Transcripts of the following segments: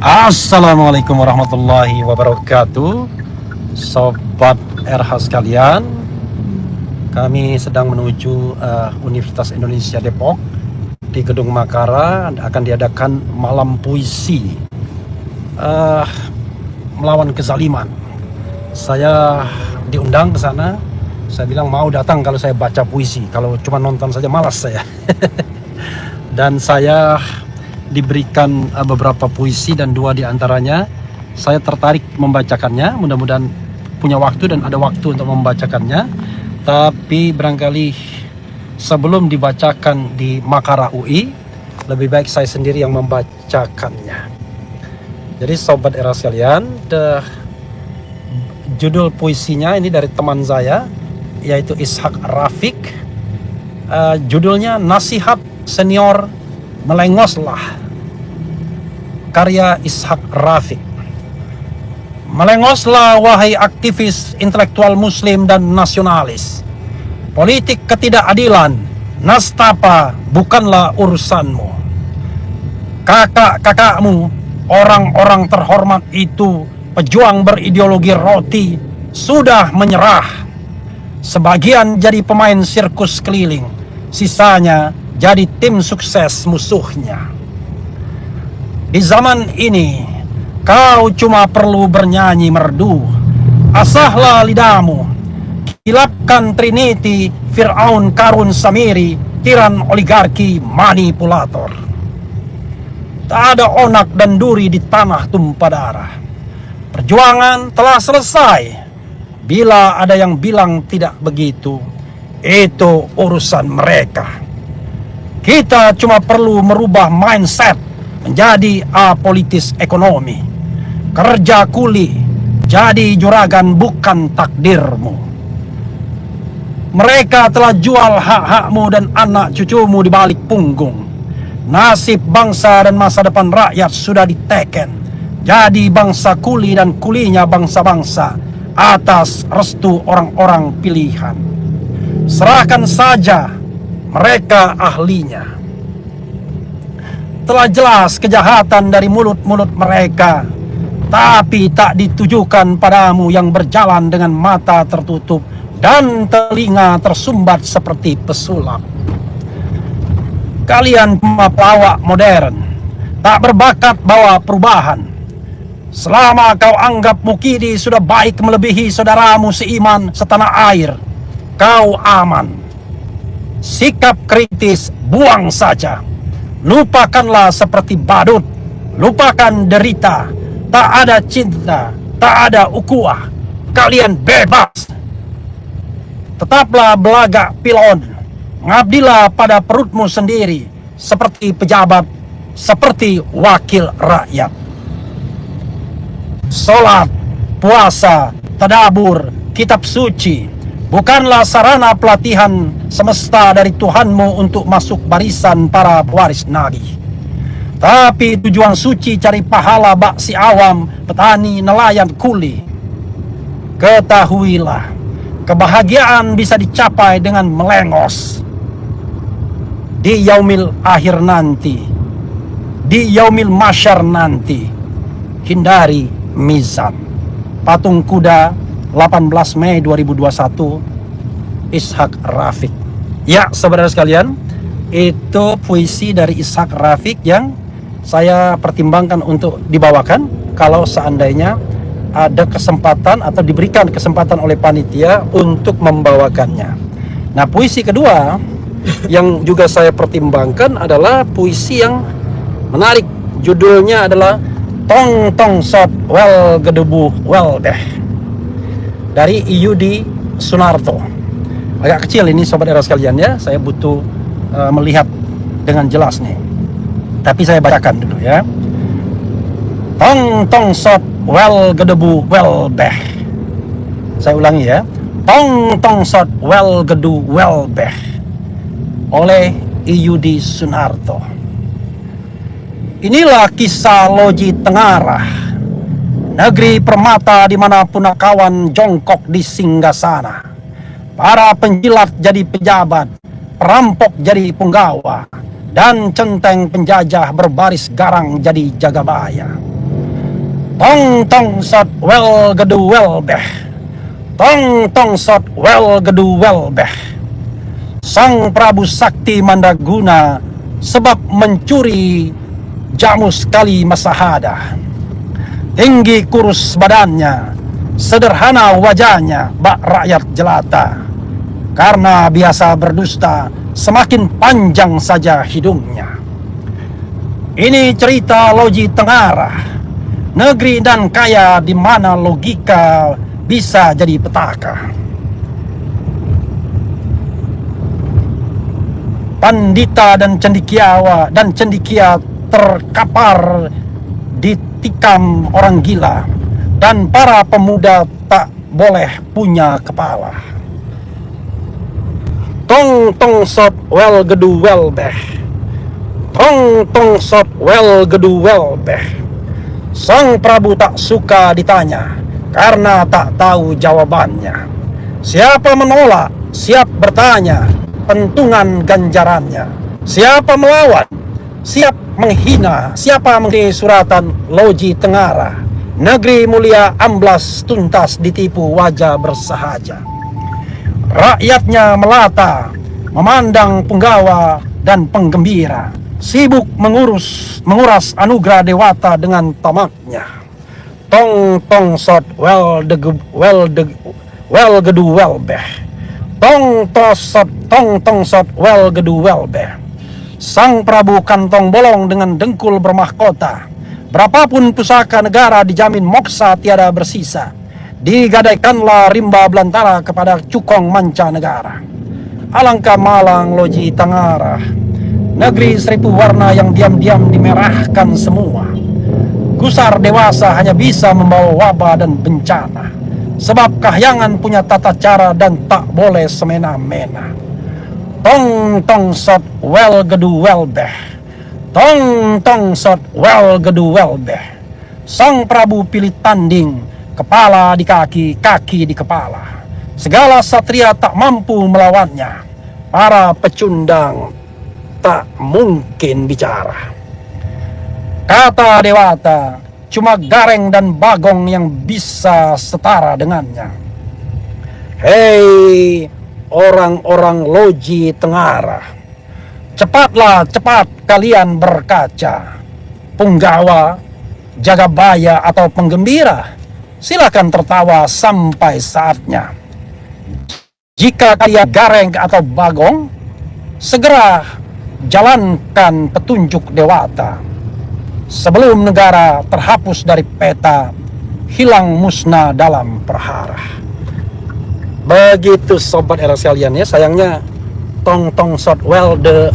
Assalamualaikum warahmatullahi wabarakatuh. Sobat RH sekalian, kami sedang menuju Universitas Indonesia Depok. Di Gedung Makara akan diadakan malam puisi melawan kezaliman. Saya diundang ke sana. Saya bilang mau datang kalau saya baca puisi. Kalau cuma nonton saja malas saya. Dan saya diberikan beberapa puisi dan dua diantaranya saya tertarik membacakannya. Mudah-mudahan punya waktu dan ada waktu untuk membacakannya. Tapi barangkali sebelum dibacakan di Makara UI, lebih baik saya sendiri yang membacakannya. Jadi sobat era sekalian, judul puisinya ini dari teman saya, yaitu Ishak Rafiq. Judulnya Nasihat Senior Melengoslah, karya Ishak Rafiq. Melengoslah wahai aktivis intelektual muslim dan nasionalis. Politik ketidakadilan, nastapa bukanlah urusanmu. Kakak-kakakmu, orang-orang terhormat itu, pejuang berideologi roti, sudah menyerah. Sebagian jadi pemain sirkus keliling, sisanya jadi tim sukses musuhnya. Di zaman ini, kau cuma perlu bernyanyi merdu. Asahlah lidahmu, kilapkan Trinity, Fir'aun, Karun, Samiri, tiran oligarki, manipulator. Tak ada onak dan duri di tanah tumpah darah. Perjuangan telah selesai. Bila ada yang bilang tidak begitu, itu urusan mereka. Kita cuma perlu merubah mindset menjadi apolitis ekonomi. Kerja kuli jadi juragan bukan takdirmu. Mereka telah jual hak-hakmu dan anak cucumu di balik punggung. Nasib bangsa dan masa depan rakyat sudah diteken. Jadi bangsa kuli dan kulinya bangsa-bangsa atas restu orang-orang pilihan. Serahkan saja, mereka ahlinya. Telah jelas kejahatan dari mulut-mulut mereka, tapi tak ditujukan padamu yang berjalan dengan mata tertutup dan telinga tersumbat seperti pesulap. Kalian cuma pelawak modern, tak berbakat bawa perubahan. Selama kau anggap Mukidi sudah baik melebihi saudaramu seiman setanah air, kau aman. Sikap kritis buang saja. Lupakanlah seperti badut. Lupakan derita. Tak ada cinta, tak ada ukuah. Kalian bebas. Tetaplah belagak pilon. Mengabdilah pada perutmu sendiri, seperti pejabat, seperti wakil rakyat. Salat, puasa, tadabur, kitab suci bukanlah sarana pelatihan semesta dari Tuhanmu untuk masuk barisan para pewaris Nabi. Tapi tujuan suci cari pahala bak si awam, petani, nelayan, kuli. Ketahuilah, kebahagiaan bisa dicapai dengan melengos. Di yaumil akhir nanti, di yaumil masyar nanti, hindari mizan. Patung Kuda, 18 Mei 2021, Ishak Rafiq. Ya, saudara sekalian, itu puisi dari Ishak Rafiq yang saya pertimbangkan untuk dibawakan kalau seandainya ada kesempatan atau diberikan kesempatan oleh panitia untuk membawakannya. Nah, puisi kedua yang juga saya pertimbangkan adalah puisi yang menarik. Judulnya adalah Tong Tong Sot Wel Gedebu Wel Deh, dari Iyudi Sunarto. Agak kecil ini sobat era sekalian ya, saya butuh melihat dengan jelas nih. Tapi saya bacakan dulu ya. Tong Tong Sot Wel Gedebu Wel Beh. Saya ulangi ya. Tong Tong Sot Wel Gedu Wel Beh, oleh Iyudi Sunarto. Inilah kisah Loji Tengarah, negeri permata di mana punakawan jongkok di singgasana. Para penjilat jadi pejabat, perampok jadi punggawa, dan centeng penjajah berbaris garang jadi jagabaya. Tong tong sot well gedu well beh. Tong tong sot well gedu well beh. Sang Prabu Sakti Mandaguna sebab mencuri jamu sekali masahada. Tinggi kurus badannya, sederhana wajahnya, bak rakyat jelata. Karena biasa berdusta, semakin panjang saja hidungnya. Ini cerita Loji Tengara, negeri dan kaya di mana logika bisa jadi petaka. Pandita dan cendikia terkapar ditikam orang gila, dan para pemuda tak boleh punya kepala. Tong tong sot well gedu well beh. Tong tong sot well gedu well beh. Sang Prabu tak suka ditanya karena tak tahu jawabannya. Siapa menolak, siap bertanya, pentungan ganjarannya. Siapa melawan, siap menghina. Siapa menghina suratan Loji Tengara. Negeri mulia amblas tuntas ditipu wajah bersahaja. Rakyatnya melata, memandang punggawa dan penggembira, sibuk menguras anugerah dewata dengan tamaknya. Tong tong sot well gedu well beh. Tong tong sot well gedu well beh. Sang Prabu kantong bolong dengan dengkul bermahkota. Berapapun pusaka negara dijamin moksa tiada bersisa. Digadaikanlah rimba belantara kepada cukong manca negara. Alangkah malang Loji Tengara, negeri seribu warna yang diam-diam dimerahkan semua. Gusar dewasa hanya bisa membawa wabah dan bencana. Sebab kahyangan punya tata cara dan tak boleh semena-mena. Tong tong sot well gedu well beh. Tong tong sot well gedu well beh. Sang Prabu pilih tanding, kepala di kaki, kaki di kepala. Segala satria tak mampu melawannya. Para pecundang tak mungkin bicara. Kata Dewata, cuma Gareng dan Bagong yang bisa setara dengannya. Hei orang-orang Loji Tengara, cepatlah cepat kalian berkaca. Punggawa, Jagabaya atau penggembira, silakan tertawa sampai saatnya. Jika kalian Gareng atau Bagong, segera jalankan petunjuk Dewata. Sebelum negara terhapus dari peta, hilang musnah dalam perhara. Begitu sobat era sekalian ya. Sayangnya tong tong sot well de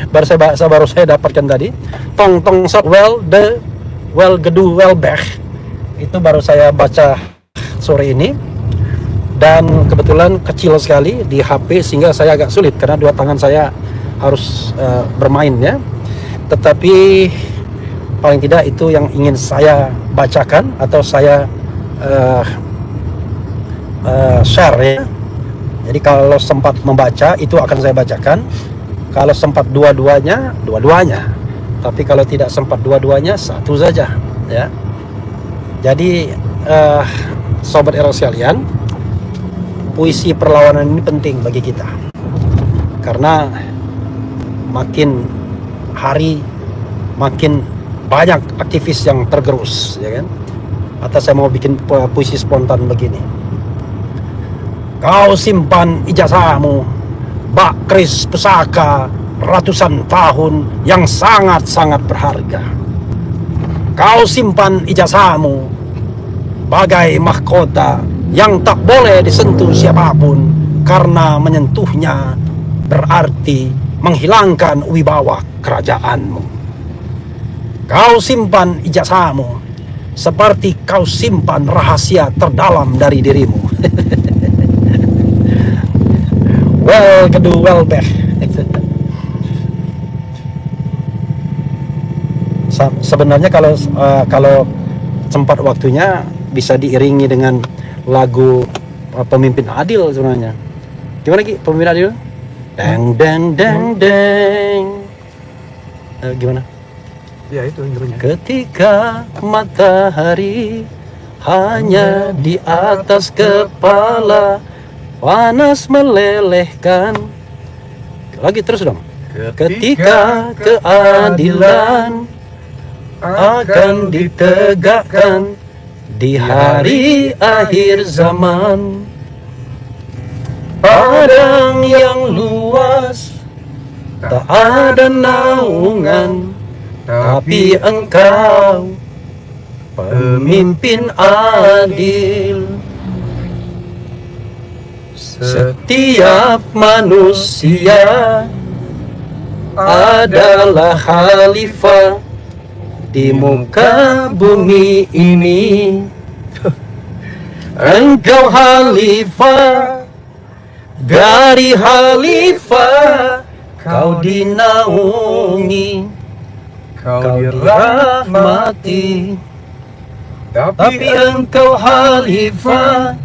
baru saya dapatkan tadi. Tong tong sot well gedu well beh. Itu baru saya baca sore ini. Dan kebetulan kecil sekali di HP sehingga saya agak sulit karena dua tangan saya harus bermain ya. Tetapi paling tidak itu yang ingin saya bacakan atau saya share ya. Jadi kalau sempat membaca itu akan saya bacakan. Kalau sempat dua-duanya. Tapi kalau tidak sempat dua-duanya, satu saja ya. Jadi sobat era sekalian, puisi perlawanan ini penting bagi kita. Karena makin hari makin banyak aktivis yang tergerus, ya kan? Atau saya mau bikin puisi spontan begini. Kau simpan ijazahmu, bak keris pusaka ratusan tahun yang sangat-sangat berharga. Kau simpan ijazahmu bagai mahkota yang tak boleh disentuh siapapun, karena menyentuhnya berarti menghilangkan wibawa kerajaanmu. Kau simpan ijazahmu seperti kau simpan rahasia terdalam dari dirimu. Well gedu well beh. Sebenarnya kalau sempat waktunya bisa diiringi dengan lagu Pemimpin Adil sebenarnya. Gimana Ki? Pemimpin Adil? Dang dang dang dang. Gimana? Ya itu intronya. Ketika matahari hanya di atas kepala, panas melelehkan. Lagi terus dong. Ketika keadilan akan ditegakkan di hari akhir zaman, padang yang luas tak ada naungan, tapi engkau pemimpin adil. Setiap manusia adalah khalifah di muka bumi ini. Engkau khalifah dari khalifah, kau dinaungi, kau dirahmati. Tapi engkau khalifah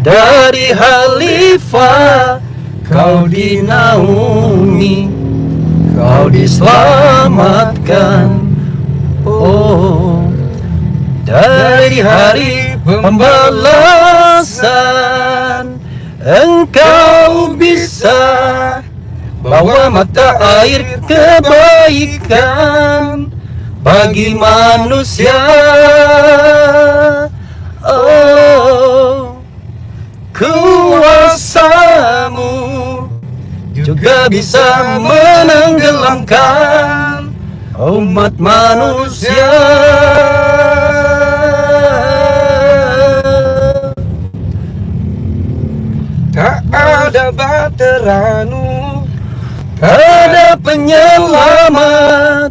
dari khalifah, kau dinaungi, kau diselamatkan. Oh, dari hari pembalasan engkau bisa bawa mata air kebaikan bagi manusia. Oh, kuasamu juga bisa menenggelamkan umat manusia. Tak ada bateranu, Tak ada penyelamat,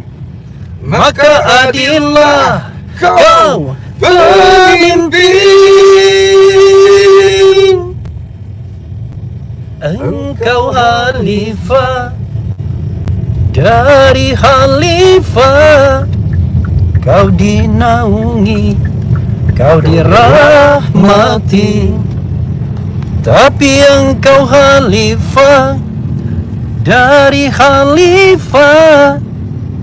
maka adillah kau pemimpin. Engkau khalifah dari khalifah, kau dinaungi, kau dirahmati. Tapi engkau khalifah dari khalifah,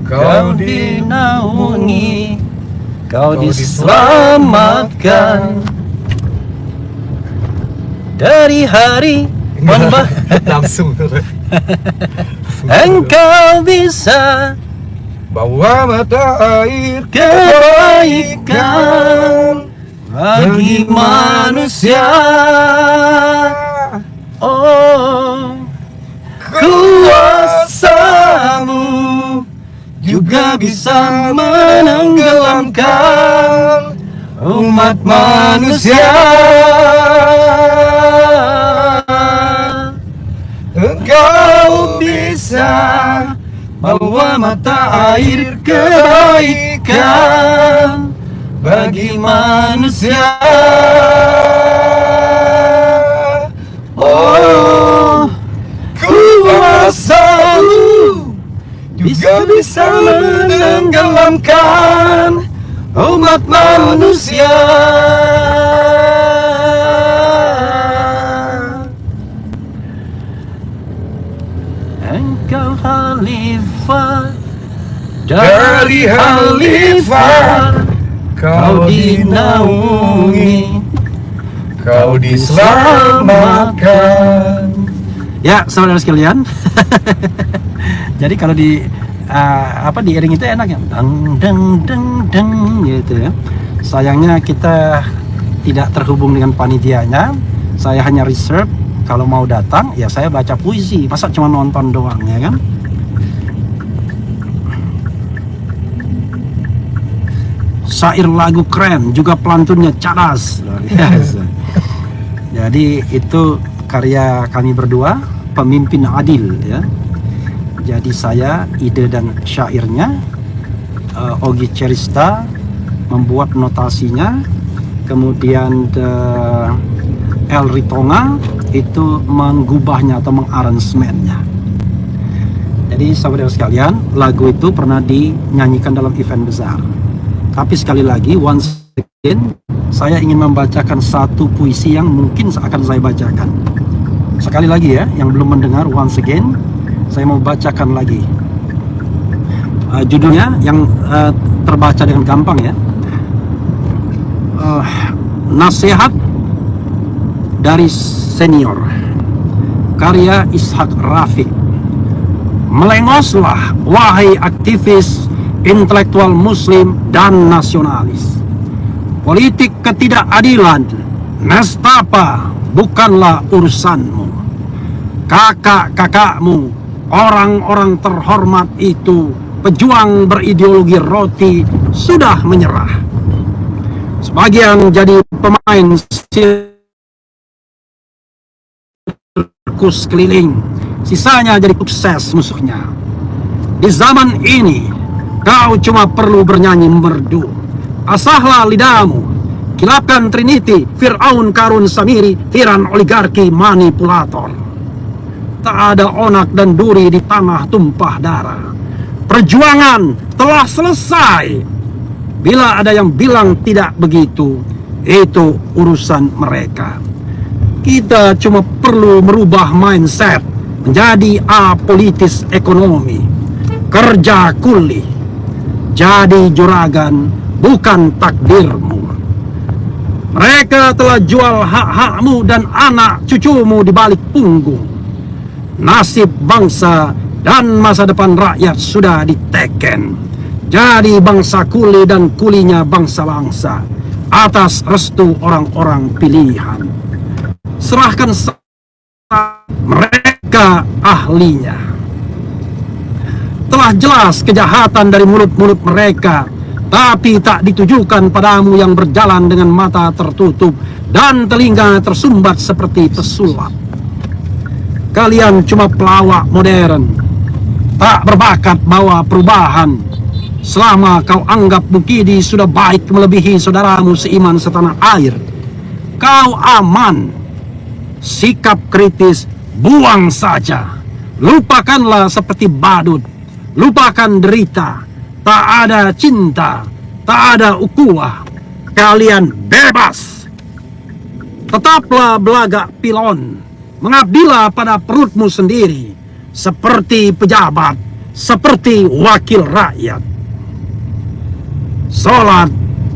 kau dinaungi, kau diselamatkan. Dari hari langsung engkau bisa bawa mata air kebaikan bagi manusia. Oh, kuasamu juga bisa menenggelamkan umat manusia. Engkau bisa bawa mata air kebaikan bagi manusia. Oh, kuasamu juga bisa menenggelamkan umat manusia. Engkau khalifah dari khalifah, kau dinaungi, kau diselamatkan. Ya, saudara sekalian. Jadi kalau di diiring itu enak ya, deng deng deng deng gitu ya. Sayangnya kita tidak terhubung dengan panitianya. Saya hanya reserve, kalau mau datang ya saya baca puisi, masa cuma nonton doang ya kan. Syair lagu keren, juga pelantunnya cadas, luar biasa. Jadi itu karya kami berdua, pemimpin adil ya. Jadi saya ide dan syairnya, Ogi Cerista membuat notasinya, kemudian El Ritonga itu menggubahnya atau mengaransemennya. Jadi saudara sekalian, lagu itu pernah dinyanyikan dalam event besar. Tapi sekali lagi, once again, saya ingin membacakan satu puisi yang mungkin akan saya bacakan. Sekali lagi ya, yang belum mendengar, once again, saya mau bacakan lagi. judulnya yang terbaca dengan gampang ya. Nasihat dari senior, karya Ishak Rafiq. Melengoslah wahai aktivis intelektual muslim dan nasionalis. Politik ketidakadilan, nestapa bukanlah urusanmu. Kakak-kakakmu, orang-orang terhormat itu, pejuang berideologi roti, sudah menyerah. Sebagian jadi pemain sirkus keliling, sisanya jadi sukses musuhnya. Di zaman ini, kau cuma perlu bernyanyi merdu. Asahlah lidahmu, kilapkan Trinity, Fir'aun, Karun, Samiri, tiran oligarki manipulator. Tak ada onak dan duri di tanah tumpah darah. Perjuangan telah selesai. Bila ada yang bilang tidak begitu, itu urusan mereka. Kita cuma perlu merubah mindset menjadi apolitis ekonomi. Kerja kuli, jadi juragan, bukan takdirmu. Mereka telah jual hak-hakmu dan anak cucumu di balik punggung. Nasib bangsa dan masa depan rakyat sudah diteken. Jadi bangsa kuli dan kulinya bangsa-bangsa atas restu orang-orang pilihan. Serahkan mereka ahlinya. Telah jelas kejahatan dari mulut-mulut mereka, tapi tak ditujukan padamu yang berjalan dengan mata tertutup dan telinga tersumbat seperti pesulap. Kalian cuma pelawak modern, tak berbakat bawa perubahan. Selama kau anggap Mukidi sudah baik melebihi saudaramu seiman setanah air, kau aman. Sikap kritis buang saja. Lupakanlah seperti badut. Lupakan derita. Tak ada cinta, tak ada ukhuwah. Kalian bebas. Tetaplah belagak pilon. Mengabdilah pada perutmu sendiri, seperti pejabat, seperti wakil rakyat. Salat,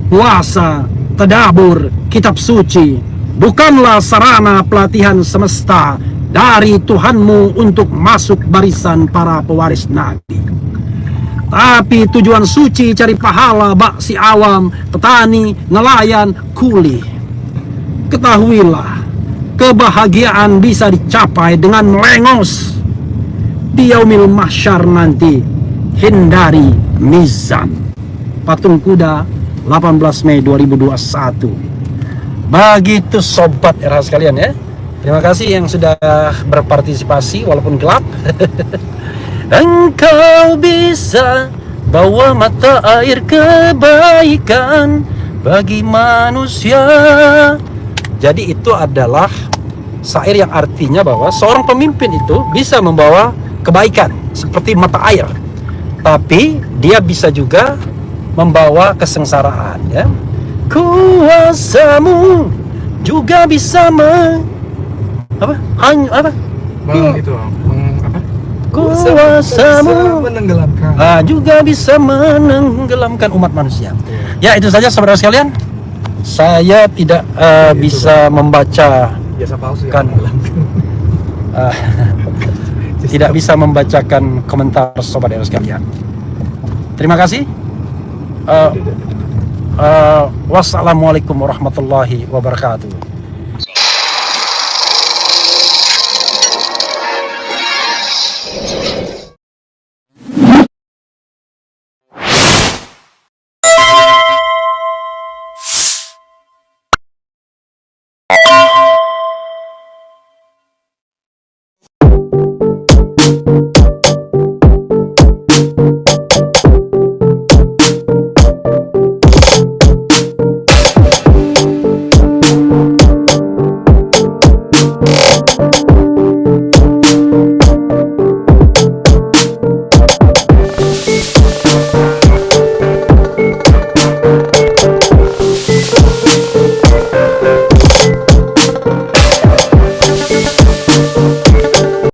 puasa, tadabur, kitab suci bukanlah sarana pelatihan semesta dari Tuhanmu untuk masuk barisan para pewaris Nabi. Tapi tujuan suci cari pahala bak si awam, petani, nelayan, kuli. Ketahuilah, kebahagiaan bisa dicapai dengan melengos. Di yaumil mahsyar nanti, hindari mizan. Patung Kuda, 18 Mei 2021. Begitu sobat era sekalian ya. Terima kasih yang sudah berpartisipasi walaupun gelap. Engkau bisa bawa mata air kebaikan bagi manusia. Jadi itu adalah syair yang artinya bahwa seorang pemimpin itu bisa membawa kebaikan seperti mata air, tapi dia bisa juga membawa kesengsaraan ya. Kuasamu juga bisa kuasamu menenggelamkan. Juga bisa menenggelamkan umat manusia. Ya itu saja saudara sekalian. Saya tidak bisa membaca Biasa palsu kan, tidak bisa membacakan komentar sobat era sekalian. Terima kasih. Wassalamualaikum warahmatullahi wabarakatuh.